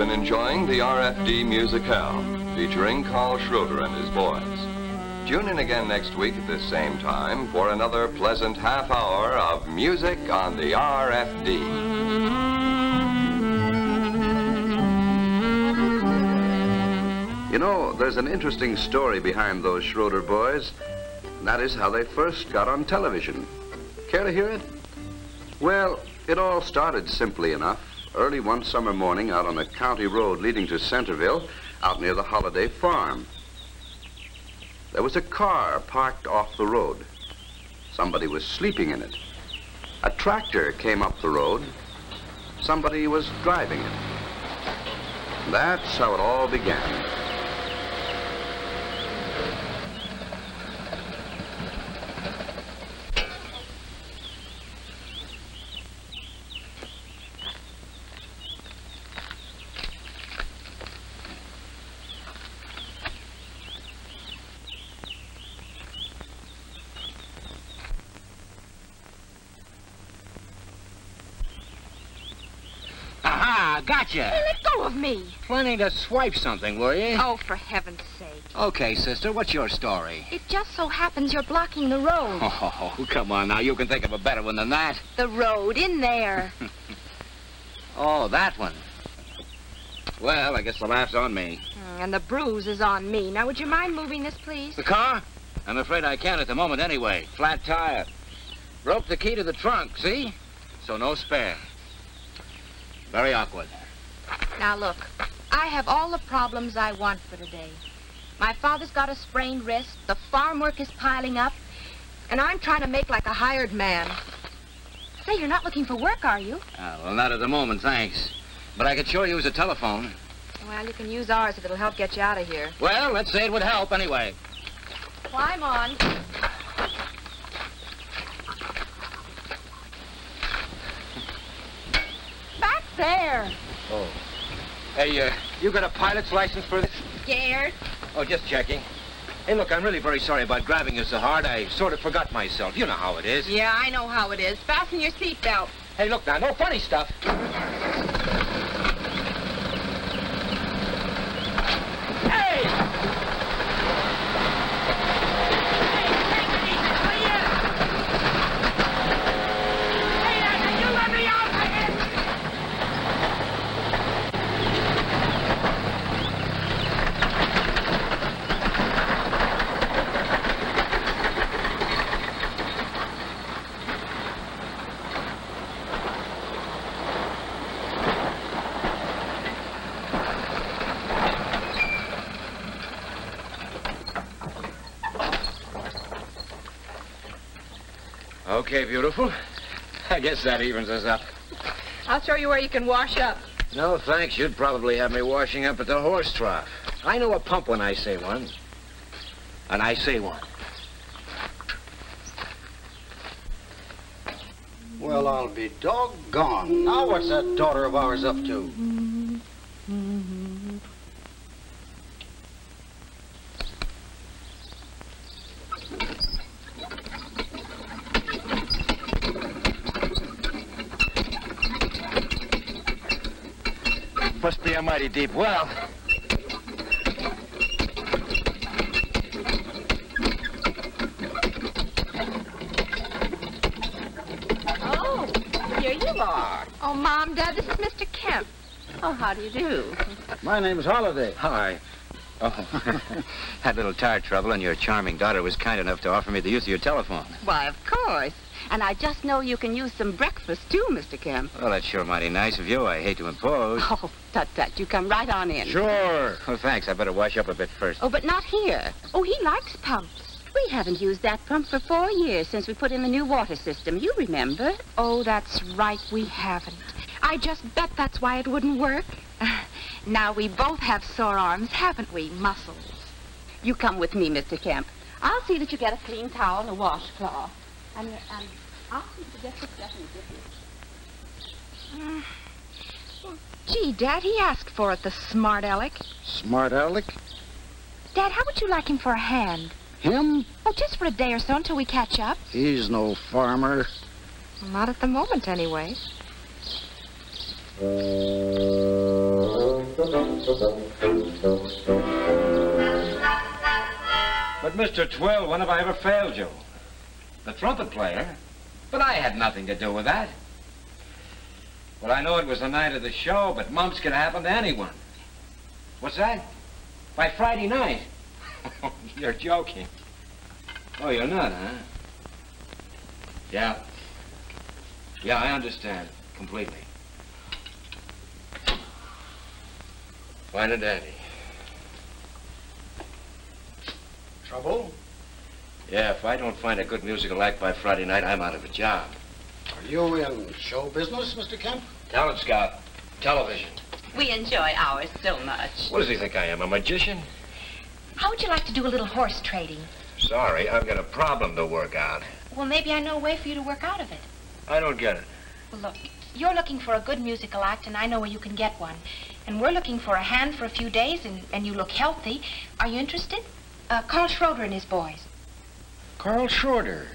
been enjoying the RFD Musicale, featuring Carl Schroeder and his boys. Tune in again next week at this same time for another pleasant half hour of music on the RFD. You know, there's an interesting story behind those Schroeder boys. And that is how they first got on television. Care to hear it? Well, it all started simply enough. Early one summer morning out on a county road leading to Centerville, out near the Holiday Farm. There was a car parked off the road. Somebody was sleeping in it. A tractor came up the road. Somebody was driving it. That's how it all began. Gotcha. Hey, let go of me. Planning to swipe something, were you? Oh, for heaven's sake. Okay, sister, what's your story? It just so happens you're blocking the road. Oh, come on now. You can think of a better one than that. The road, in there. Oh, that one. Well, I guess the laugh's on me. And the bruise is on me. Now, would you mind moving this, please? The car? I'm afraid I can't at the moment anyway. Flat tire. Broke the key to the trunk, see? So no spare. Very awkward. Now, look, I have all the problems I want for today. My father's got a sprained wrist, the farm work is piling up, and I'm trying to make like a hired man. Say, you're not looking for work, are you? Well, not at the moment, thanks. But I could sure use a telephone. Well, you can use ours if it'll help get you out of here. Well, let's say it would help anyway. Climb on. Back there. Oh. Hey, you got a pilot's license for this? Scared? Oh, just checking. Hey, look, I'm really very sorry about grabbing you so hard. I sort of forgot myself. You know how it is. Yeah, I know how it is. Fasten your seatbelt. Hey, look now, no funny stuff. Okay, beautiful. I guess that evens us up. I'll show you where you can wash up. No, thanks. You'd probably have me washing up at the horse trough. I know a pump when I say one. And I say one. Well, I'll be doggone. Now what's that daughter of ours up to? Must be a mighty deep well. Oh, here you are. Oh, Mom, Dad, this is Mr. Kemp. Oh, how do you do? My name's Holiday. Hi. Oh, had a little tire trouble, and your charming daughter was kind enough to offer me the use of your telephone. Why, of course. And I just know you can use some breakfast, too, Mr. Kemp. Well, that's sure mighty nice of you. I hate to impose. Oh, tut-tut. You come right on in. Sure. Well, thanks. I better wash up a bit first. Oh, but not here. Oh, he likes pumps. We haven't used that pump for 4 years since we put in the new water system. You remember? Oh, that's right, we haven't. I just bet that's why it wouldn't work. Now we both have sore arms, haven't we? Muscles. You come with me, Mr. Kemp. I'll see that you get a clean towel and a washcloth. And I'll see to get the stuff and give you. Gee, Dad, he asked for it, the smart aleck. Smart aleck? Dad, how would you like him for a hand? Him? Oh, just for a day or so until we catch up. He's no farmer. Not at the moment, anyway. But, Mr. Twill, when have I ever failed you? The trumpet player? But I had nothing to do with that. Well, I know it was the night of the show, but mumps can happen to anyone. What's that? By Friday night? You're joking. Oh, you're not, huh? Yeah. Yeah, I understand. Completely. Fine and dandy. Trouble? Yeah, if I don't find a good musical act by Friday night, I'm out of a job. Are you in show business, Mr. Kemp? Talent scout. Television. We enjoy ours so much. What does he think I am, a magician? How would you like to do a little horse trading? Sorry, I've got a problem to work out. Well, maybe I know a way for you to work out of it. I don't get it. Well, look, you're looking for a good musical act, and I know where you can get one. And we're looking for a hand for a few days, and you look healthy. Are you interested? Carl Schroeder and his boys. Carl Schroeder.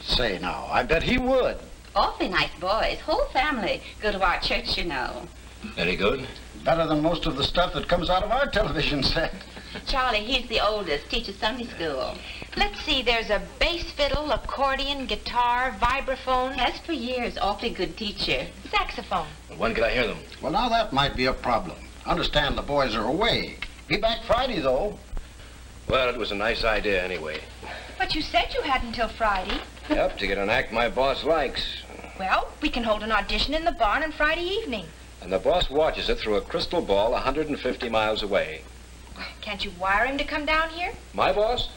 Say now, I bet he would. Awfully nice boys. Whole family. Go to our church, you know. Any good? Better than most of the stuff that comes out of our television set. Charlie, he's the oldest. Teaches Sunday school. Let's see, there's a bass fiddle, accordion, guitar, vibraphone. Has for years. Awfully good teacher. Saxophone. When can I hear them? Well, now that might be a problem. Understand the boys are away. Be back Friday, though. Well, it was a nice idea anyway. But you said you had until Friday. Yep, to get an act my boss likes. Well, we can hold an audition in the barn on Friday evening. And the boss watches it through a crystal ball 150 miles away. Can't you wire him to come down here? My boss?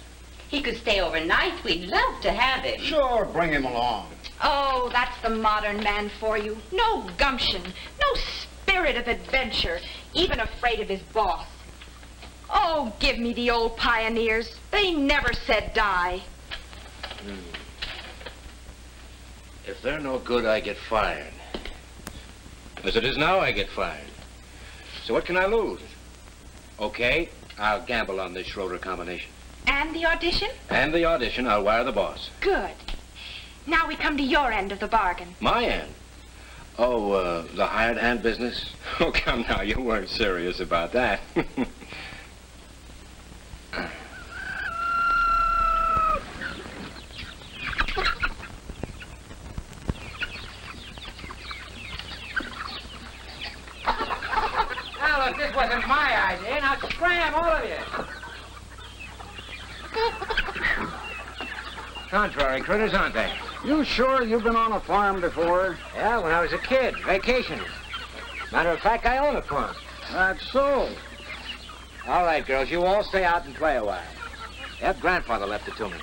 He could stay overnight. We'd love to have him. Sure, bring him along. Oh, that's the modern man for you. No gumption, no spirit of adventure, even afraid of his boss. Oh, give me the old pioneers. They never said die. If they're no good, I get fired. As it is now, I get fired. So what can I lose? Okay, I'll gamble on this Schroeder combination. And the audition? And the audition, I'll wire the boss. Good. Now we come to your end of the bargain. My end? Oh, the hired hand business? Oh, come now, you weren't serious about that. Now, look, this wasn't my idea. Now, scram, all of you. Contrary critters, aren't they? You sure you've been on a farm before? Yeah, when I was a kid, vacationing. Matter of fact, I own a farm. That's so. All right, girls, you all stay out and play a while. Yep, grandfather left it to me.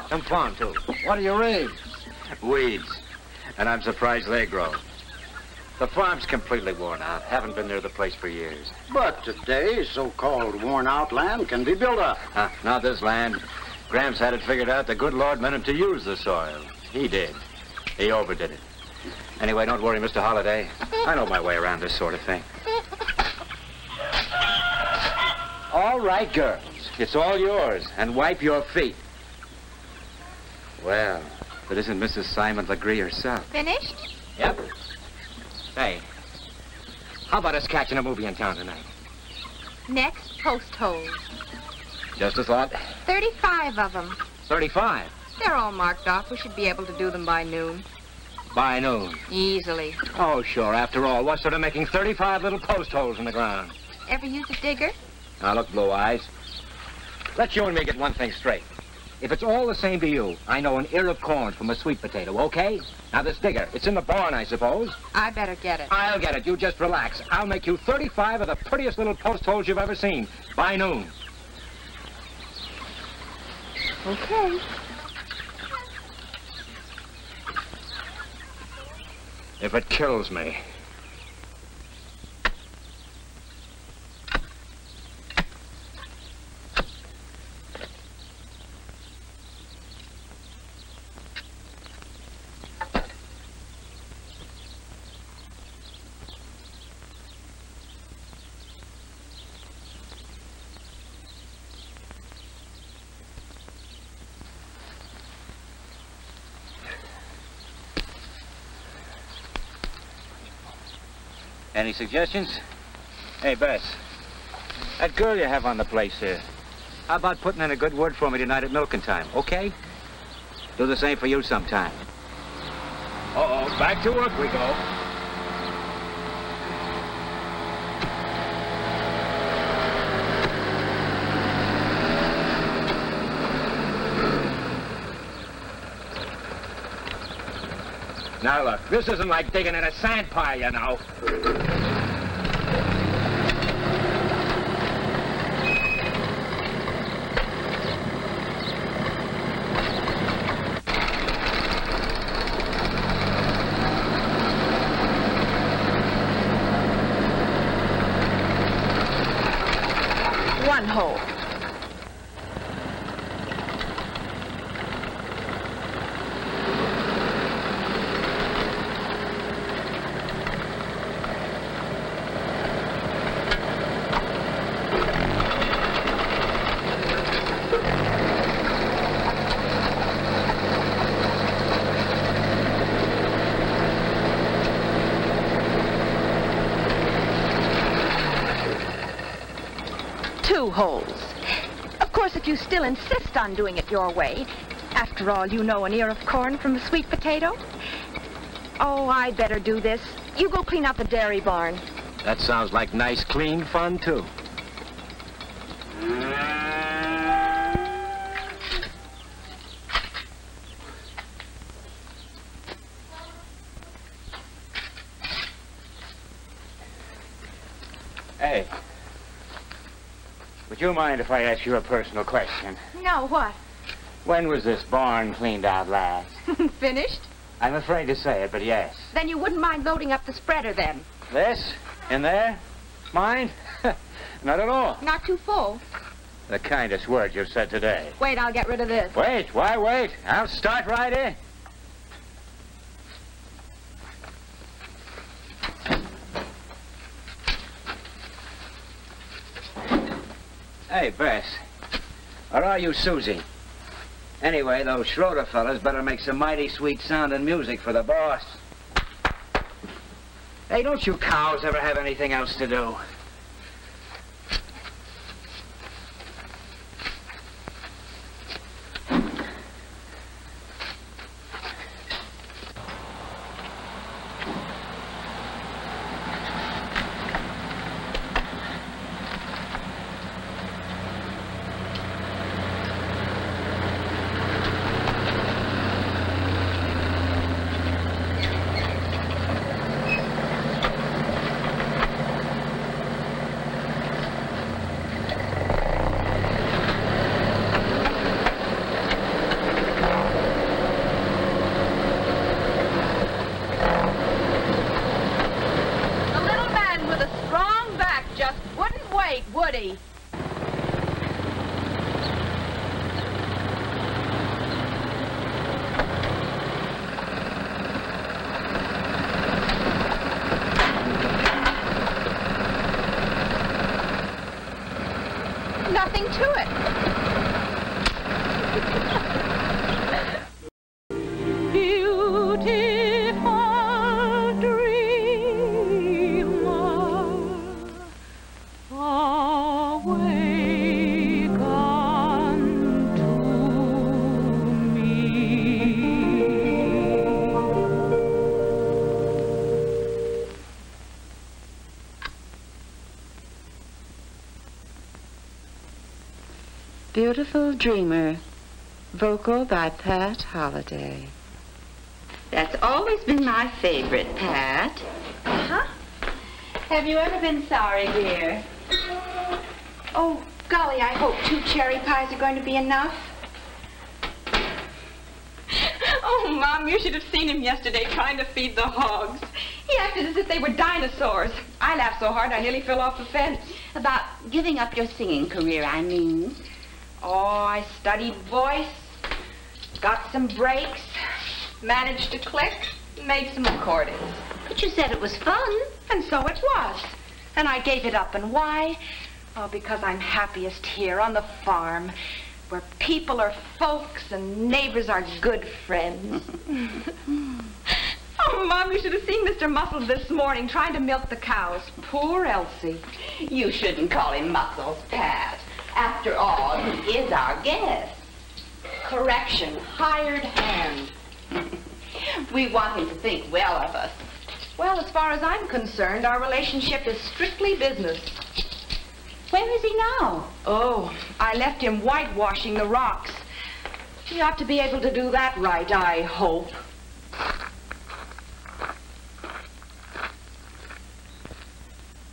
Some farm, too. What do you raise? Weeds. And I'm surprised they grow. The farm's completely worn out. Haven't been near the place for years. But today, so-called worn-out land can be built up. Not this land. Gramps had it figured out the good Lord meant him to use the soil. He did. He overdid it. Anyway, don't worry, Mr. Holliday. I know my way around this sort of thing. All right, girls. It's all yours. And wipe your feet. Well, if it isn't Mrs. Simon Legree herself. Finished? Yep. Say, how about us catching a movie in town tonight? Next, post holes. Just a thought. 35 of them. 35. They're all marked off. We should be able to do them by noon. By noon. Easily. Oh, sure. After all, what's sort of making 35 little post holes in the ground? Ever use a digger? Now, look, Blue Eyes. Let's you and me get one thing straight. If it's all the same to you, I know an ear of corn from a sweet potato, okay? Now, this digger, it's in the barn, I suppose. I better get it. I'll get it. You just relax. I'll make you 35 of the prettiest little post holes you've ever seen. By noon. Okay. If it kills me. Any suggestions? Hey, Bess. That girl you have on the place here. How about putting in a good word for me tonight at milking time, okay? Do the same for you sometime. Uh-oh, back to work we go. Now look, this isn't like digging in a sand pile, you know. One hole. Two holes. Of course, if you still insist on doing it your way, after all, you know an ear of corn from a sweet potato. Oh, I'd better do this. You go clean out the dairy barn. That sounds like nice, clean fun, too. Hey. Would you mind if I ask you a personal question? No, what? When was this barn cleaned out last? Finished? I'm afraid to say it, but yes. Then you wouldn't mind loading up the spreader then? This? In there? Mine? Not at all. Not too full. The kindest word you've said today. Wait, I'll get rid of this. Wait, why wait? I'll start right in. Hey, Bess. Or are you Susie? Anyway, those Schroeder fellas better make some mighty sweet sounding music for the boss. Hey, don't you cows ever have anything else to do? Woody. Nothing to it. Beautiful Dreamer, vocal by Pat Holliday. That's always been my favorite, Pat. Uh-huh. Have you ever been sorry, dear? Oh, golly, I hope 2 cherry pies are going to be enough. Oh, Mom, you should have seen him yesterday trying to feed the hogs. He acted as if they were dinosaurs. I laughed so hard I nearly fell off the fence. About giving up your singing career, I mean. Oh, I studied voice, got some breaks, managed to click, made some recordings. But you said it was fun. And so it was. And I gave it up. And why? Oh, because I'm happiest here on the farm, where people are folks and neighbors are good friends. Oh, Mom, you should have seen Mr. Muscles this morning trying to milk the cows. Poor Elsie. You shouldn't call him Muscles, Pat. After all, he is our guest. Correction, hired hand. We want him to think well of us. Well, as far as I'm concerned, our relationship is strictly business. Where is he now? Oh, I left him whitewashing the rocks. He ought to be able to do that right, I hope.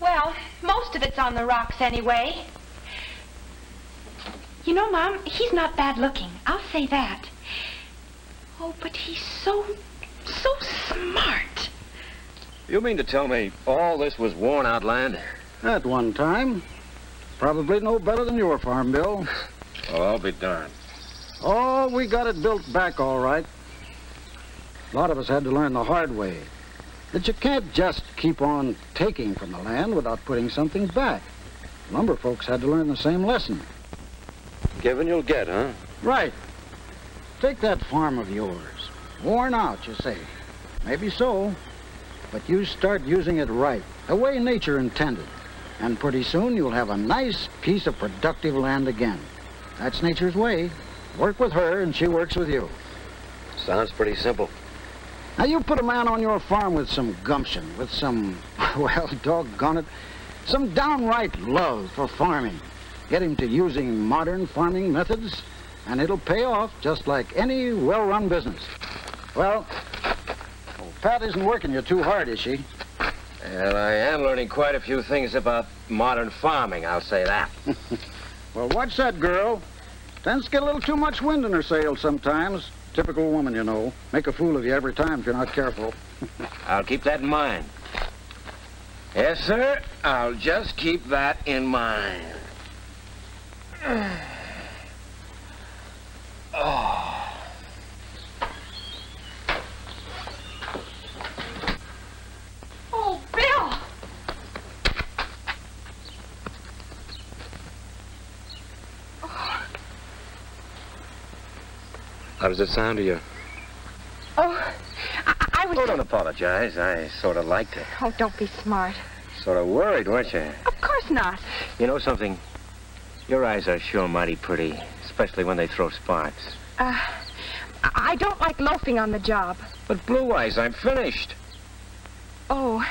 Well, most of it's on the rocks anyway. You know, Mom, he's not bad looking. I'll say that. Oh, but he's so smart. You mean to tell me all this was worn out land? At one time. Probably no better than your farm, Bill. Oh, I'll be darned. Oh, we got it built back all right. A lot of us had to learn the hard way that you can't just keep on taking from the land without putting something back. Lumber folks had to learn the same lesson. Give and you'll get, huh? Right. Take that farm of yours. Worn out, you say. Maybe so. But you start using it right, the way nature intended. And pretty soon you'll have a nice piece of productive land again. That's nature's way. Work with her and she works with you. Sounds pretty simple. Now you put a man on your farm with some gumption, with some, well, doggone it, some downright love for farming. Get him to using modern farming methods, and it'll pay off just like any well-run business. Well, Pat isn't working you too hard, is she? Well, I am learning quite a few things about modern farming, I'll say that. Well, watch that girl. Tends to get a little too much wind in her sails sometimes. Typical woman, you know. Make a fool of you every time if you're not careful. I'll keep that in mind. Yes, sir. I'll just keep that in mind. Oh. Oh, Bill! How does it sound to you? Oh, I was... Oh, don't apologize. I sort of liked it. Oh, don't be smart. Sort of worried, weren't you? Of course not. You know something? Your eyes are sure mighty pretty, especially when they throw sparks. I don't like loafing on the job. But Blue Eyes, I'm finished. Oh,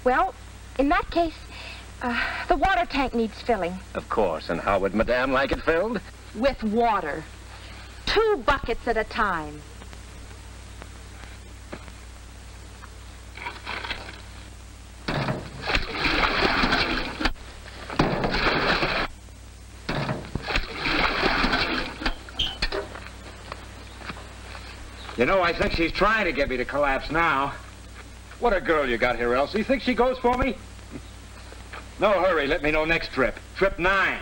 well, in that case, the water tank needs filling. Of course. And how would Madame like it filled? With water. 2 buckets at a time. You know, I think she's trying to get me to collapse now. What a girl you got here, Elsie. Think she goes for me? No hurry. Let me know next trip. Trip 9.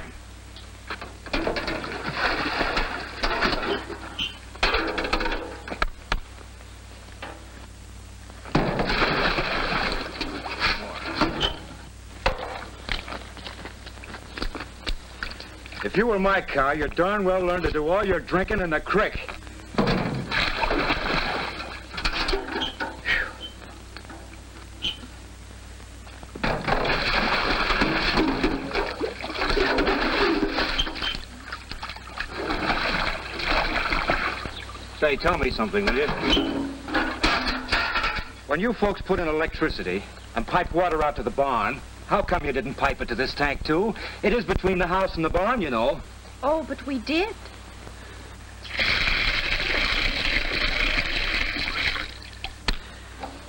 If you were my cow, you'd darn well learn to do all your drinking in the creek. Say, tell me something, will you? When you folks put in electricity and pipe water out to the barn, how come you didn't pipe it to this tank, too? It is between the house and the barn, you know. Oh, but we did.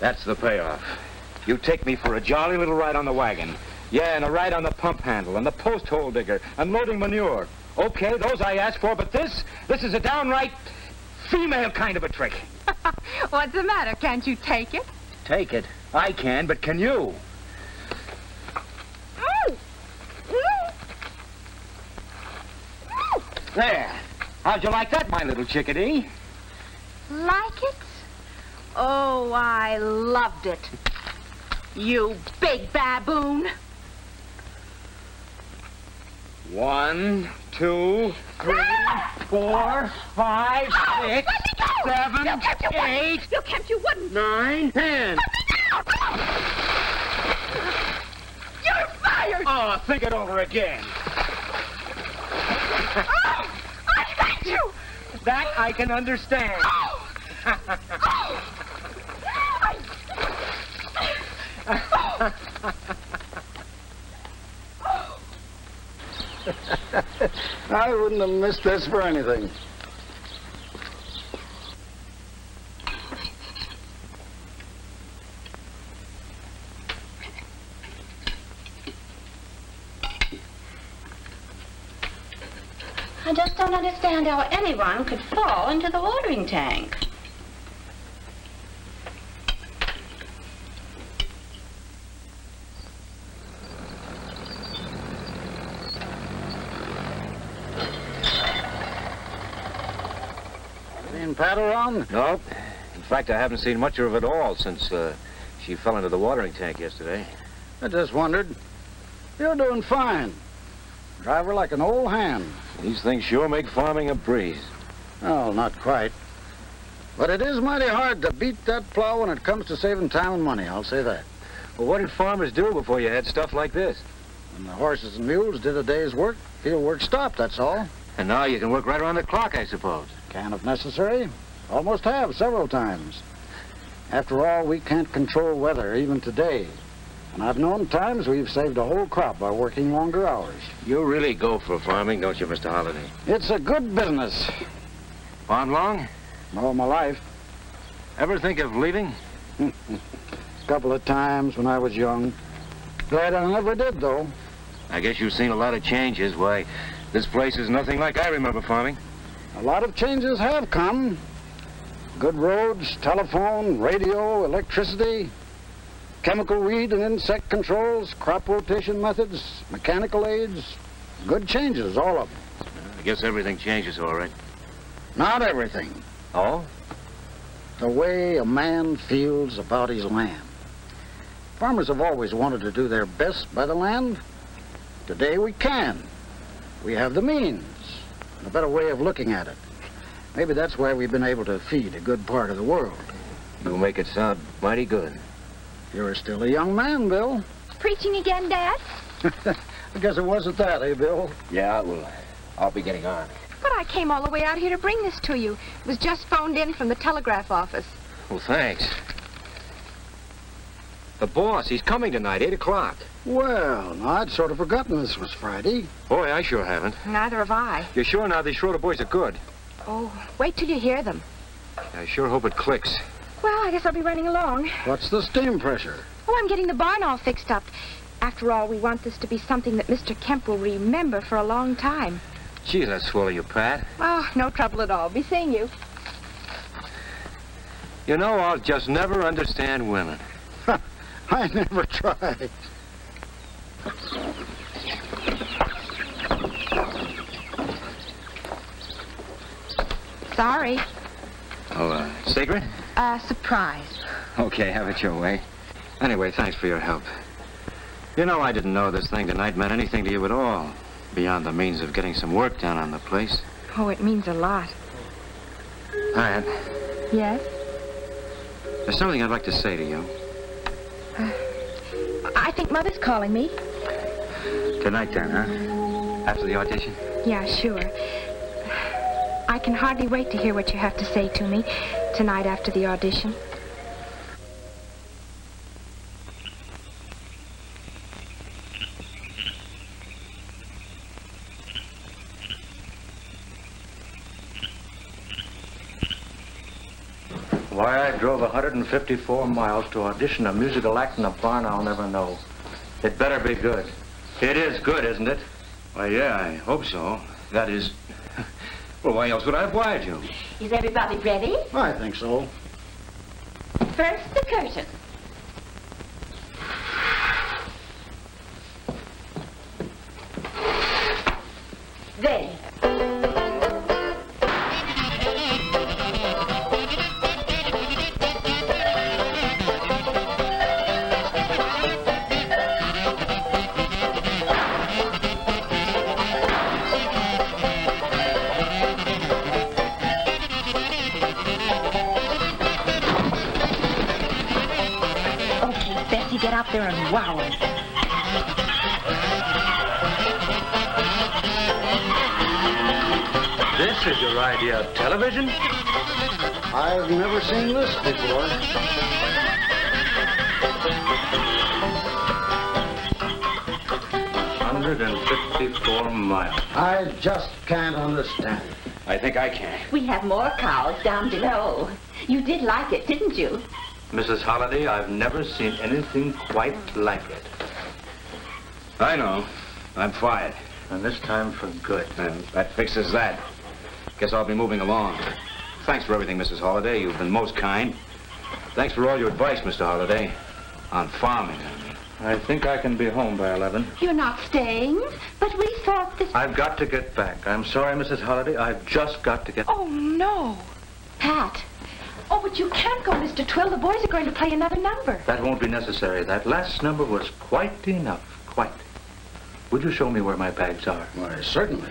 That's the payoff. You take me for a jolly little ride on the wagon. Yeah, and a ride on the pump handle and the post hole digger and loading manure. Okay, those I asked for, but this is a downright female kind of a trick. What's the matter? Can't you take it? Take it? I can, but can you? There. How'd you like that, my little chickadee? Like it? Oh, I loved it. You big baboon. 1, 2, 3, 4, 5, 6. 7, You Kemp, you 8, wouldn't. You Kemp, you wouldn't. 9, 10. You're fired. Oh, think it over again. Oh, I hate you. That I can understand. Oh. I wouldn't have missed this for anything. I just don't understand how anyone could fall into the watering tank. Seen Pat around? Nope. In fact, I haven't seen much of her at all since she fell into the watering tank yesterday. I just wondered. You're doing fine. Drive her like an old hand. These things sure make farming a breeze. Oh, not quite. But it is mighty hard to beat that plow when it comes to saving time and money, I'll say that. Well, what did farmers do before you had stuff like this? When the horses and mules did a day's work, field work stopped, that's all. And now you can work right around the clock, I suppose. Can if necessary. Almost have several times. After all, we can't control weather, even today. And I've known times we've saved a whole crop by working longer hours. You really go for farming, don't you, Mr. Holliday? It's a good business. Farm long? All my life. Ever think of leaving? A couple of times when I was young. Glad I never did, though. I guess you've seen a lot of changes. Why, this place is nothing like I remember farming. A lot of changes have come. Good roads, telephone, radio, electricity, chemical weed and insect controls, crop rotation methods, mechanical aids. Good changes, all of them. I guess everything changes, all right. Not everything. Oh? The way a man feels about his land. Farmers have always wanted to do their best by the land. Today we can. We have the means, and a better way of looking at it. Maybe that's why we've been able to feed a good part of the world. You make it sound mighty good. You're still a young man, Bill. Preaching again, Dad? I guess it wasn't that, eh, Bill? Yeah, well, I'll be getting on. But I came all the way out here to bring this to you. It was just phoned in from the telegraph office. Well, thanks. The boss, he's coming tonight, 8 o'clock. Well, no, I'd sort of forgotten this was Friday. Boy, I sure haven't. Neither have I. You're sure now these Schroeder boys are good? Oh, wait till you hear them. I sure hope it clicks. Well, I guess I'll be running along. What's the steam pressure? Oh, I'm getting the barn all fixed up. After all, we want this to be something that Mr. Kemp will remember for a long time. Gee, that's swell of you, Pat. Oh, no trouble at all. Be seeing you. You know, I'll just never understand women. I never tried. Sorry. Oh, secret? Surprise. Okay, have it your way. Anyway, thanks for your help. You know, I didn't know this thing tonight meant anything to you at all, beyond the means of getting some work done on the place. Oh, it means a lot. Pat, Yes? there's something I'd like to say to you. I think Mother's calling me. Tonight, then, huh? After the audition? Yeah, sure. I can hardly wait to hear what you have to say to me tonight after the audition. Why I drove 154 miles to audition a musical act in a barn I'll never know. It better be good. It is good, isn't it? Why, yeah, I hope so. That is... Well, why else would I have wired you? Is everybody ready? I think so. First, the curtain. There. Suppose you get out there and wow him. This is your idea of television? I've never seen this before. 154 miles. I just can't understand it. I think I can. We have more cows down below. You did like it, didn't you? Mrs. Holliday, I've never seen anything quite like it. I know. I'm fired. And this time for good. And that fixes that. Guess I'll be moving along. Thanks for everything, Mrs. Holliday. You've been most kind. Thanks for all your advice, Mr. Holliday. On farming, I mean. I think I can be home by 11. You're not staying, but we thought this... I've got to get back. I'm sorry, Mrs. Holliday. I've just got to get... Oh, no. Pat. Oh, but you can't go, Mr. Twill. The boys are going to play another number. That won't be necessary. That last number was quite enough. Quite. Would you show me where my bags are? Why, certainly.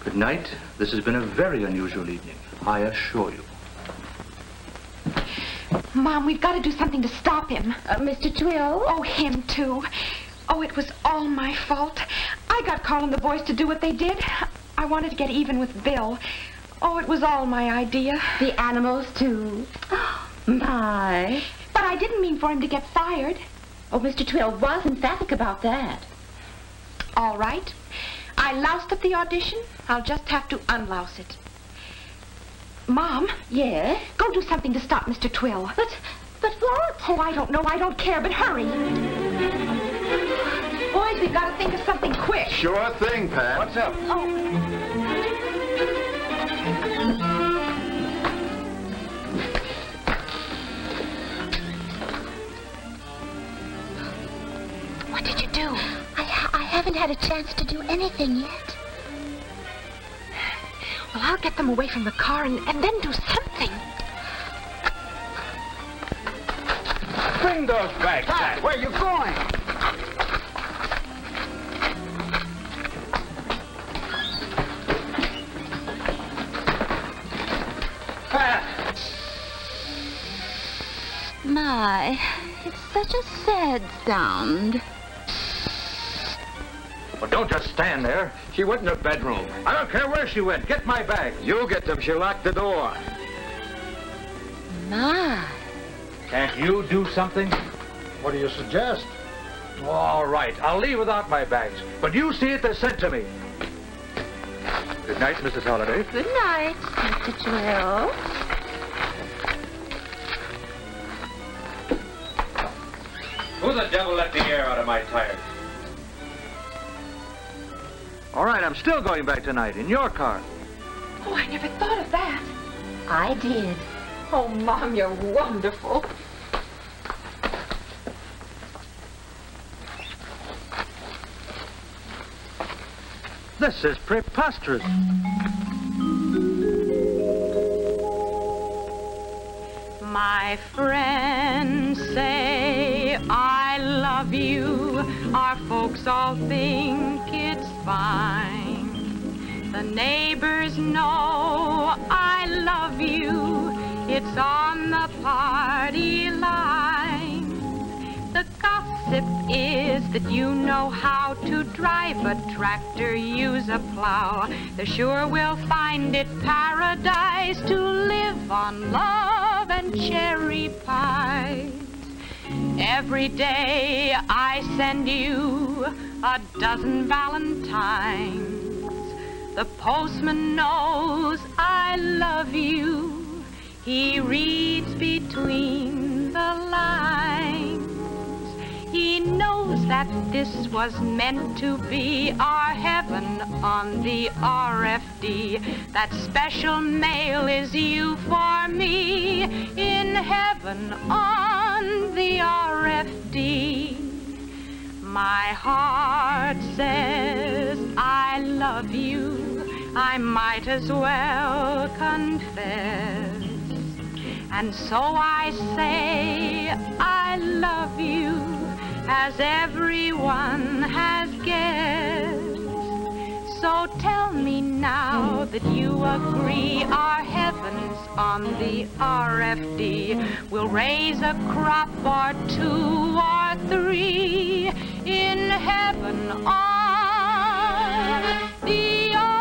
Good night. This has been a very unusual evening, I assure you. Mom, we've got to do something to stop him. Mr. Twill? Oh, him, too. Oh, it was all my fault. I got calling the boys to do what they did. I wanted to get even with Bill. Oh, it was all my idea. The animals, too. My. But I didn't mean for him to get fired. Oh, Mr. Twill was emphatic about that. All right. I loused up the audition. I'll just have to unlouse it. Mom? Yes? Go do something to stop Mr. Twill. But what? Oh, I don't know. I don't care, but hurry. Boys, we've got to think of something quick. Sure thing, Pat. What's up? Oh. What did you do? I haven't had a chance to do anything yet. Well, I'll get them away from the car and then do something. Bring those bags Pat, back. where are you going? Pat! My, it's such a sad sound. Well, don't just stand there. She went in her bedroom. I don't care where she went. Get my bags. You get them. She locked the door. My. Can't you do something? What do you suggest? All right, I'll leave without my bags. But you see it, they're sent to me. Good night, Mrs. Holliday. Good night, Mr. Twill. Who the devil let the air out of my tires? All right, I'm still going back tonight in your car. Oh, I never thought of that. I did. Oh, Mom, you're wonderful. This is preposterous. My friends say I love you. Our folks all think it's fine. The neighbors know I love you. It's on the party line. The gossip is that you know how to drive a tractor, use a plow. They sure will find it paradise to live on love and cherry pies. Every day I send you a dozen valentines. The postman knows I love you. He reads between the lines. He knows that this was meant to be our heaven on the RFD. That special mail is you for me in heaven on the RFD. My heart says I love you. I might as well confess. And so I say I love you, as everyone has guessed. So tell me now that you agree our heavens on the RFD will raise a crop or 2 or 3 in heaven on the